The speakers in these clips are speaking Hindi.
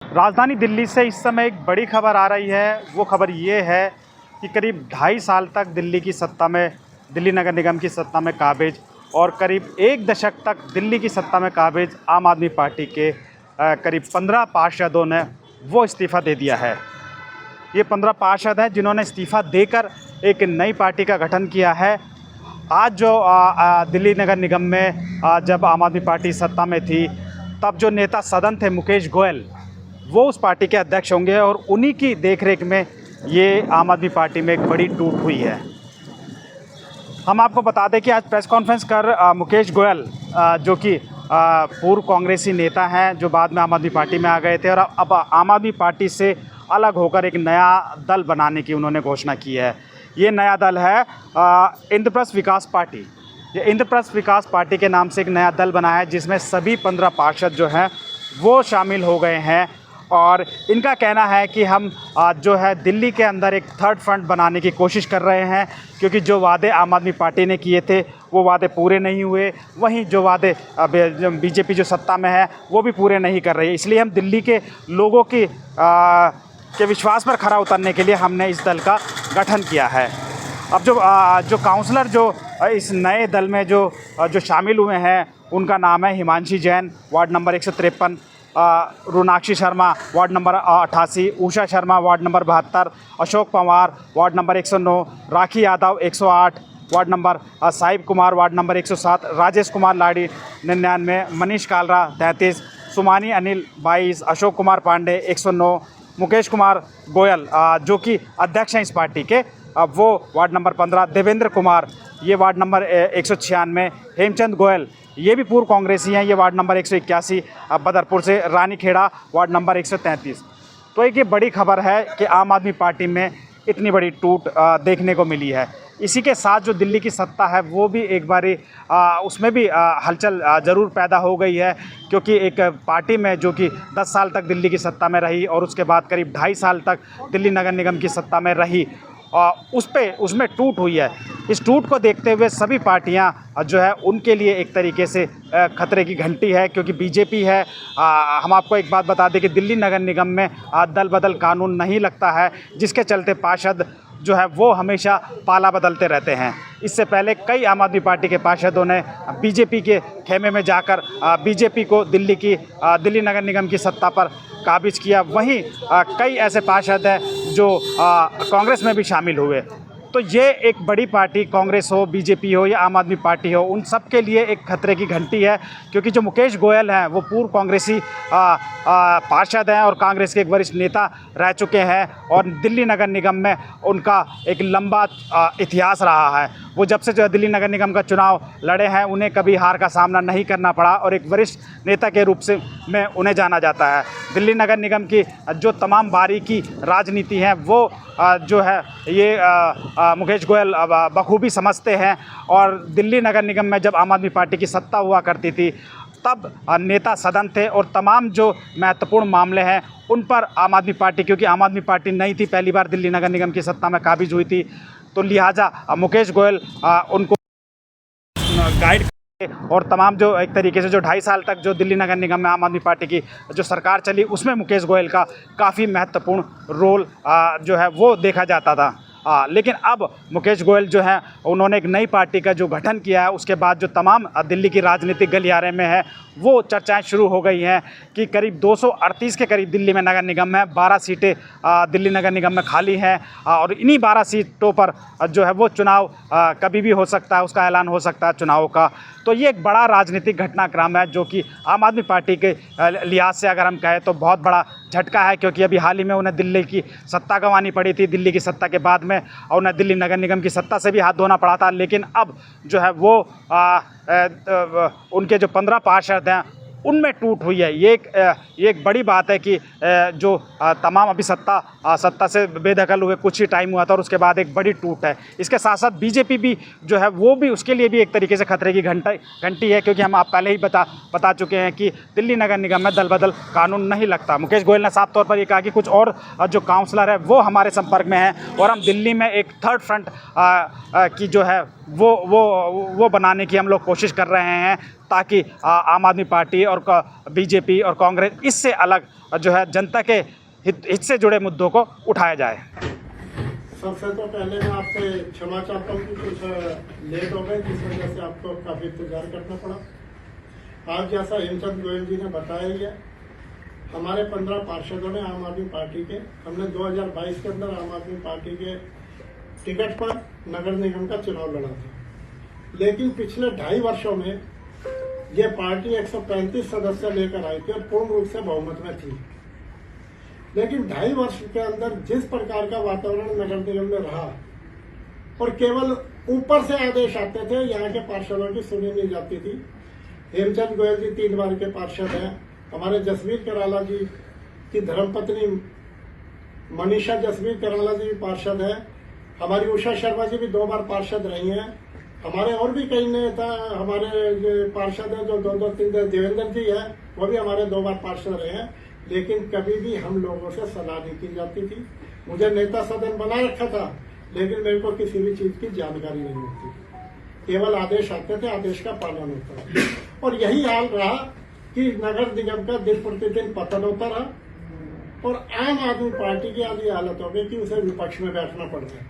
राजधानी दिल्ली से इस समय एक बड़ी खबर आ रही है। वो खबर ये है कि करीब 2.5 साल तक दिल्ली नगर निगम की सत्ता में काबिज और करीब 1 दशक तक दिल्ली की सत्ता में काबिज आम आदमी पार्टी के करीब 15 पार्षदों ने वो इस्तीफ़ा दे दिया है। ये 15 पार्षद हैं जिन्होंने इस्तीफ़ा देकर एक नई पार्टी का गठन किया है। आज जो दिल्ली नगर निगम में जब आम आदमी पार्टी सत्ता में थी, तब जो नेता सदन थे मुकेश गोयल, वो उस पार्टी के अध्यक्ष होंगे और उन्हीं की देखरेख में ये आम आदमी पार्टी में एक बड़ी टूट हुई है। हम आपको बता दें कि आज प्रेस कॉन्फ्रेंस कर मुकेश गोयल जो कि पूर्व कांग्रेसी नेता हैं, जो बाद में आम आदमी पार्टी में आ गए थे और अब आम आदमी पार्टी से अलग होकर एक नया दल बनाने की उन्होंने घोषणा की है। ये नया दल है इंद्रप्रस्थ विकास पार्टी। ये इंद्रप्रस्थ विकास पार्टी के नाम से एक नया दल बना है, जिसमें सभी 15 पार्षद जो हैं वो शामिल हो गए हैं और इनका कहना है कि हम जो है दिल्ली के अंदर एक थर्ड फ्रंट बनाने की कोशिश कर रहे हैं, क्योंकि जो वादे आम आदमी पार्टी ने किए थे वो वादे पूरे नहीं हुए। वहीं जो वादे बीजेपी जो सत्ता में है वो भी पूरे नहीं कर रही है। इसलिए हम दिल्ली के लोगों की के विश्वास पर खरा उतरने के लिए हमने इस दल का गठन किया है। अब जो काउंसलर जो इस नए दल में जो शामिल हुए हैं, उनका नाम है Himanshi Jain, ward number 153, Ronakshi Sharma, ward number 88, Usha Sharma, ward number 72, Ashok Panwar, ward number 109, Rakhi Yadav 108, ward number Sahib Kumar, ward number 107, Rajesh Kumar Ladi 99, Manish Kalra 33, Sumani Anil 22, Ashok Kumar Pandey 109, Mukesh Kumar Goyal जो कि अध्यक्ष हैं इस पार्टी के, वो वार्ड नंबर 15, देवेंद्र कुमार ये वार्ड नंबर 196, हेमचंद गोयल ये भी पूर्व कांग्रेसी हैं, ये वार्ड नंबर 181, बदरपुर से, रानी खेड़ा वार्ड नंबर 133। तो एक ये बड़ी खबर है कि आम आदमी पार्टी में इतनी बड़ी टूट देखने को मिली है। इसी के साथ जो दिल्ली की सत्ता है वो भी एक बारी उसमें भी हलचल ज़रूर पैदा हो गई है, क्योंकि एक पार्टी में जो कि 10 साल तक दिल्ली की सत्ता में रही और उसके बाद करीब 2.5 साल तक दिल्ली नगर निगम की सत्ता में रही, उसमें टूट हुई है। इस टूट को देखते हुए सभी पार्टियां जो है उनके लिए एक तरीके से खतरे की घंटी है, क्योंकि बीजेपी है। हम आपको एक बात बता दें कि दिल्ली नगर निगम में दल बदल कानून नहीं लगता है, जिसके चलते पार्षद जो है वो हमेशा पाला बदलते रहते हैं। इससे पहले कई आम आदमी पार्टी के पार्षदों ने बीजेपी के खेमे में जाकर बीजेपी को दिल्ली नगर निगम की सत्ता पर काबिज किया। वहीं कई ऐसे पार्षद हैं जो कांग्रेस में भी शामिल हुए। तो ये एक बड़ी पार्टी, कांग्रेस हो, बीजेपी हो या आम आदमी पार्टी हो, उन सब के लिए एक खतरे की घंटी है, क्योंकि जो मुकेश गोयल हैं वो पूर्व कांग्रेसी पार्षद हैं और कांग्रेस के एक वरिष्ठ नेता रह चुके हैं और दिल्ली नगर निगम में उनका एक लंबा इतिहास रहा है। वो जब से जो दिल्ली नगर निगम का चुनाव लड़े हैं, उन्हें कभी हार का सामना नहीं करना पड़ा और एक वरिष्ठ नेता के रूप में उन्हें जाना जाता है। दिल्ली नगर निगम की जो तमाम बारीकी राजनीति है वो जो है ये मुकेश गोयल बखूबी समझते हैं। और दिल्ली नगर निगम में जब आम आदमी पार्टी की सत्ता हुआ करती थी, तब नेता सदन थे और तमाम जो महत्वपूर्ण मामले हैं उन पर आम आदमी पार्टी, क्योंकि आम आदमी पार्टी नहीं थी, पहली बार दिल्ली नगर निगम की सत्ता में काबिज हुई थी, तो लिहाजा मुकेश गोयल उनको गाइड और तमाम जो एक तरीके से जो 2.5 साल तक जो दिल्ली नगर निगम में आम आदमी पार्टी की जो सरकार चली, उसमें मुकेश गोयल का काफ़ी महत्वपूर्ण रोल जो है वो देखा जाता था। लेकिन अब मुकेश गोयल जो हैं उन्होंने एक नई पार्टी का जो गठन किया है, उसके बाद जो तमाम दिल्ली की राजनीतिक गलियारे में है वो चर्चाएं शुरू हो गई हैं कि करीब 238 के करीब दिल्ली में नगर निगम है, 12 सीटें दिल्ली नगर निगम में खाली हैं और इन्हीं 12 सीटों पर जो है वो चुनाव कभी भी हो सकता है, उसका ऐलान हो सकता है चुनाव का। तो ये एक बड़ा राजनीतिक घटनाक्रम है जो कि आम आदमी पार्टी के लिहाज से अगर हम कहें तो बहुत बड़ा झटका है, क्योंकि अभी हाल ही में उन्हें दिल्ली की सत्ता गंवानी पड़ी थी। दिल्ली की सत्ता के बाद में और उन्हें दिल्ली नगर निगम की सत्ता से भी हाथ धोना पड़ा था। लेकिन अब जो है वो उनके जो 15 पार्षद हैं उनमें टूट हुई है। ये एक बड़ी बात है कि जो तमाम अभी सत्ता से बेदखल हुए कुछ ही टाइम हुआ था और उसके बाद एक बड़ी टूट है। इसके साथ साथ बीजेपी भी जो है वो भी उसके लिए भी एक तरीके से खतरे की घंटी है, क्योंकि हम आप पहले ही बता चुके हैं कि दिल्ली नगर निगम में दल बदल कानून नहीं लगता। मुकेश गोयल ने साफ तौर पर ये कहा कि कुछ और जो काउंसलर है वो हमारे संपर्क में हैं और हम दिल्ली में एक थर्ड फ्रंट की जो है वो बनाने की हम लोग कोशिश कर रहे हैं, ताकि आम आदमी पार्टी और बीजेपी और कांग्रेस इससे अलग जो है जनता के हित से जुड़े मुद्दों को उठाया जाए। सबसे तो पहले मैं आपसे क्षमा चाहता हूँ कि कुछ लेट हो गए, जिस वजह से आपको काफ़ी इंतजार करना पड़ा। आज जैसा हेमचंद गोयल जी ने बताया ही है, हमारे 15 पार्षदों ने आम आदमी पार्टी के, हमने 2022 के अंदर आम आदमी पार्टी के टिकट पर नगर निगम का चुनाव लड़ा था। लेकिन पिछले 2.5 वर्षों में ये पार्टी 135 सदस्य लेकर आई थी और पूर्ण रूप से बहुमत में थी। लेकिन 2.5 वर्ष के अंदर जिस प्रकार का वातावरण नगर निगम में रहा और केवल ऊपर से आदेश आते थे, यहाँ के पार्षदों की सुनी नहीं जाती थी। हेमचंद गोयल जी 3 बार के पार्षद हैं, हमारे जसवीर कराला जी की धर्मपत्नी मनीषा जसवीर कराला जी भी पार्षद है, हमारी उषा शर्मा जी भी 2 बार पार्षद रही हैं, हमारे और भी कई नेता हमारे पार्षद हैं जो 2-3 देवेंद्र जी हैं, वो भी हमारे 2 बार पार्षद रहे हैं। लेकिन कभी भी हम लोगों से सलाह नहीं की जाती थी। मुझे नेता सदन बना रखा था, लेकिन मेरे को किसी भी चीज की जानकारी नहीं होती, केवल आदेश आते थे, आदेश का पालन होता था। और यही हाल रहा कि नगर निगम का दिन प्रतिदिन पतन होता रहा और आम आदमी पार्टी की आदि हालत हो गई कि उसे विपक्ष में बैठना पड़ गया।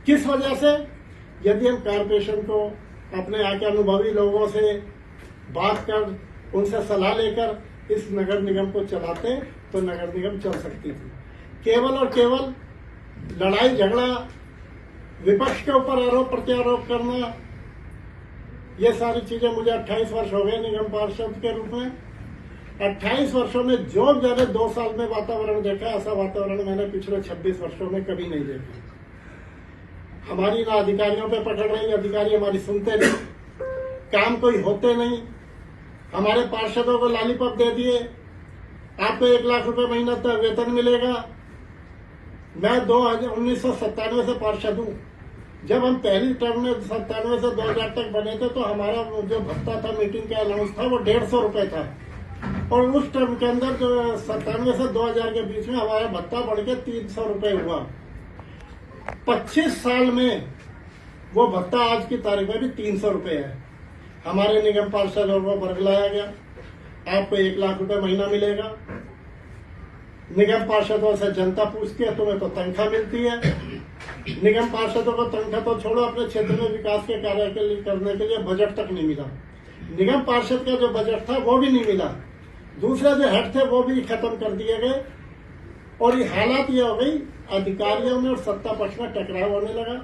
किस वजह से? यदि हम कारपोरेशन को अपने यहाँ के अनुभवी लोगों से बात कर, उनसे सलाह लेकर इस नगर निगम को चलाते तो नगर निगम चल सकती थी। केवल और केवल लड़ाई झगड़ा, विपक्ष के ऊपर आरोप प्रत्यारोप करना, ये सारी चीजें, मुझे 28 वर्ष हो गए निगम पार्षद के रूप में। 28 वर्षों में जो मैंने 2 साल में वातावरण देखा, ऐसा वातावरण मैंने पिछले 26 वर्षों में कभी नहीं देखा। हमारी ना अधिकारियों पे पकड़ रही, अधिकारी हमारी सुनते नहीं, काम कोई होते नहीं। हमारे पार्षदों को लॉलीपॉप दे दिए, आपको 1 लाख रुपए महीना तक वेतन मिलेगा। मैं 1997 से पार्षद हूँ। जब हम पहली टर्म में 97 से 2000 तक बने थे तो हमारा जो भत्ता था, मीटिंग का अलाउंस था, वो 150 रुपए था। और उस टर्म के अंदर जो 97 से 2000 के बीच में हमारा भत्ता बढ़ के 300 रुपए हुआ। 25 साल में वो भत्ता आज की तारीख में भी 300 रुपए है। हमारे निगम पार्षदों को बरगलाया गया, आपको 1 लाख रुपए महीना मिलेगा। निगम पार्षदों से जनता पूछती है तुम्हें तो तनख्वाह मिलती है। निगम पार्षदों को तनख्वाह तो छोड़ो, अपने क्षेत्र में विकास के कार्य करने के लिए बजट तक नहीं मिला। निगम पार्षद का जो बजट था वो भी नहीं मिला। दूसरे जो हेड थे वो भी खत्म कर दिए गए। और ये हालात ये हो गई, अधिकारियों में और सत्ता पक्ष में टकराव होने लगा,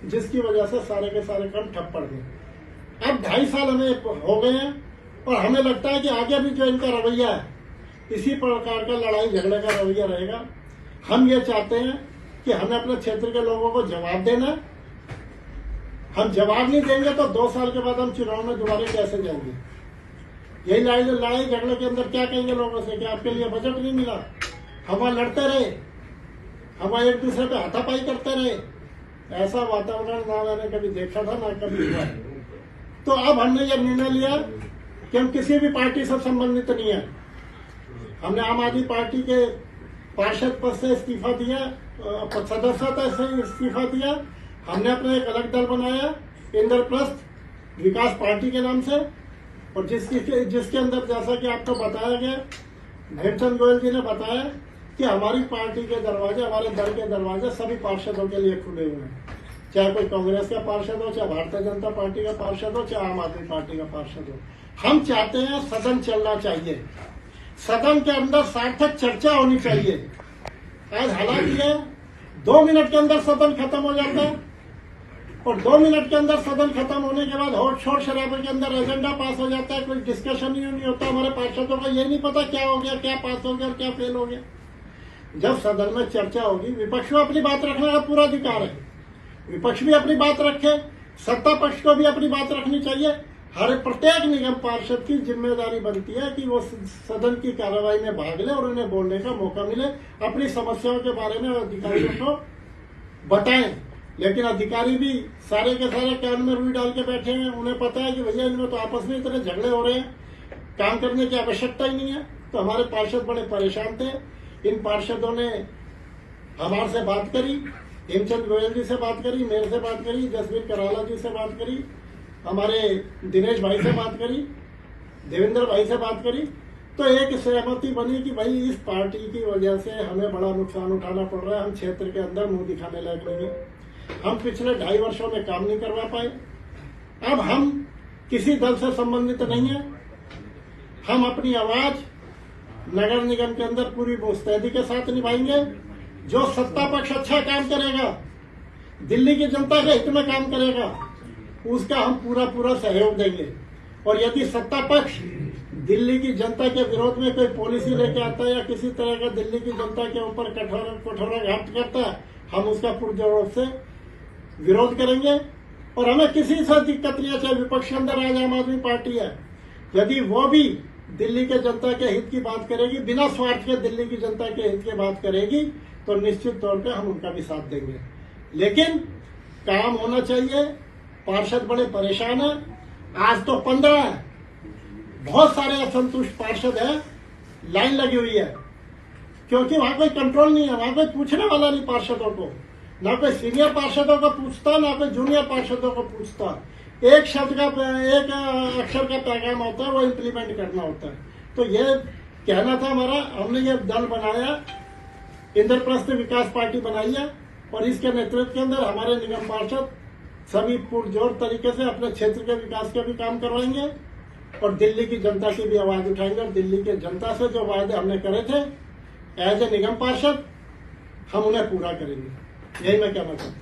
जिसकी वजह से सारे के सारे काम ठप पड़ गए। अब 2.5 साल हमें हो गए हैं और हमें लगता है कि आगे भी जो इनका रवैया है, इसी प्रकार का लड़ाई झगड़े का रवैया रहेगा। हम ये चाहते हैं कि हमें अपने क्षेत्र के लोगों को जवाब देना। हम जवाब नहीं देंगे तो 2 साल के बाद हम चुनाव में दोबारा कैसे जाएंगे? यही लड़ाई झगड़े के अंदर क्या कहेंगे लोगों से कि आपके लिए बजट नहीं मिला? हम वहां लड़ते रहे, हम एक दूसरे पे हाथापाई करते रहे। ऐसा वातावरण ना मैंने कभी देखा था, ना कभी हुआ। तो अब हमने यह निर्णय लिया कि हम किसी भी पार्टी से संबंधित नहीं है। हमने आम आदमी पार्टी के पार्षद पद से इस्तीफा दिया, सदस्यता से इस्तीफा दिया। हमने अपना एक अलग दल बनाया, इंद्रप्रस्थ विकास पार्टी के नाम से, और जिसके अंदर जैसा कि आपको बताया गया, हेमचंद गोयल जी ने बताया कि हमारी पार्टी के दरवाजे, हमारे दल के दरवाजे सभी पार्षदों के लिए खुले हुए हैं। चाहे कोई कांग्रेस का पार्षद हो, चाहे भारतीय जनता पार्टी का पार्षद हो, चाहे आम आदमी पार्टी का पार्षद हो। हम चाहते हैं सदन चलना चाहिए, सदन के अंदर सार्थक चर्चा होनी चाहिए। आज हालात ये 2 मिनट के अंदर सदन खत्म हो जाता है और 2 मिनट के अंदर सदन खत्म होने के बाद और शोर शराबे के अंदर एजेंडा पास हो जाता है, कोई डिस्कशन ही नहीं होता। हमारे पार्षदों को ये नहीं पता क्या हो गया, क्या पास हो गया और क्या फेल हो गया। जब सदन में चर्चा होगी, विपक्ष को अपनी बात रखने का पूरा अधिकार है, विपक्ष भी अपनी बात रखे, सत्ता पक्ष को भी अपनी बात रखनी चाहिए। हर प्रत्येक निगम पार्षद की जिम्मेदारी बनती है कि वो सदन की कार्रवाई में भाग ले और उन्हें बोलने का मौका मिले, अपनी समस्याओं के बारे में अधिकारियों को बताएं। लेकिन अधिकारी भी सारे के सारे कान में रुई डाल के बैठे हैं। उन्हें पता है कि भैया इनमें तो आपस में इतने झगड़े हो रहे हैं, काम करने की आवश्यकता ही नहीं है। तो हमारे पार्षद बड़े परेशान थे। इन पार्षदों ने हमारे से बात करी, हेमचंद गोयल जी से बात करी, मेरे से बात करी, जसवीर कराला जी से बात करी। हमारे दिनेश भाई से बात करी, देवेंद्र भाई से बात करी, तो एक सहमति बनी कि भाई इस पार्टी की वजह से हमें बड़ा नुकसान उठाना पड़ रहा है, हम क्षेत्र के अंदर मुंह दिखाने लायक नहीं है, हम पिछले 2.5 वर्षों में काम नहीं करवा पाए। अब हम किसी दल से संबंधित नहीं है, हम अपनी आवाज नगर निगम के अंदर पूरी मुस्तैदी के साथ निभाएंगे। जो सत्ता पक्ष अच्छा काम करेगा, दिल्ली की जनता के हित में काम करेगा, उसका हम पूरा सहयोग देंगे। और यदि सत्ता पक्ष दिल्ली की जनता के विरोध में कोई पॉलिसी लेके आता है या किसी तरह का दिल्ली की जनता के ऊपर कठोराघात करता है, हम उसका पुरजोर से विरोध करेंगे। और हमें किसी से दिक्कत नहीं है, चाहे विपक्ष के अंदर आज आम आदमी पार्टी है, यदि वो भी दिल्ली के जनता के हित की बात करेगी, बिना स्वार्थ के दिल्ली की जनता के हित की बात करेगी, तो निश्चित तौर पे हम उनका भी साथ देंगे। लेकिन काम होना चाहिए। पार्षद बड़े परेशान है, आज तो 15 है, बहुत सारे असंतुष्ट पार्षद है, लाइन लगी हुई है, क्योंकि वहां कोई कंट्रोल नहीं है, वहां कोई पूछने वाला नहीं पार्षदों को, ना कोई सीनियर पार्षदों को पूछता, ना कोई जूनियर पार्षदों को पूछता। एक शब्द का, एक अक्षर का पैगाम होता है, वो इम्प्लीमेंट करना होता है। तो ये कहना था हमारा, हमने ये दल बनाया, इंद्रप्रस्थ विकास पार्टी बनाई है, और इसके नेतृत्व के अंदर हमारे निगम पार्षद सभी पुरजोर तरीके से अपने क्षेत्र के विकास के भी काम करवाएंगे और दिल्ली की जनता की भी आवाज उठाएंगे। और दिल्ली की जनता से जो वायदे हमने करे थे एज ए निगम पार्षद, हम उन्हें पूरा करेंगे। यही मैं कहना चाहता हूँ।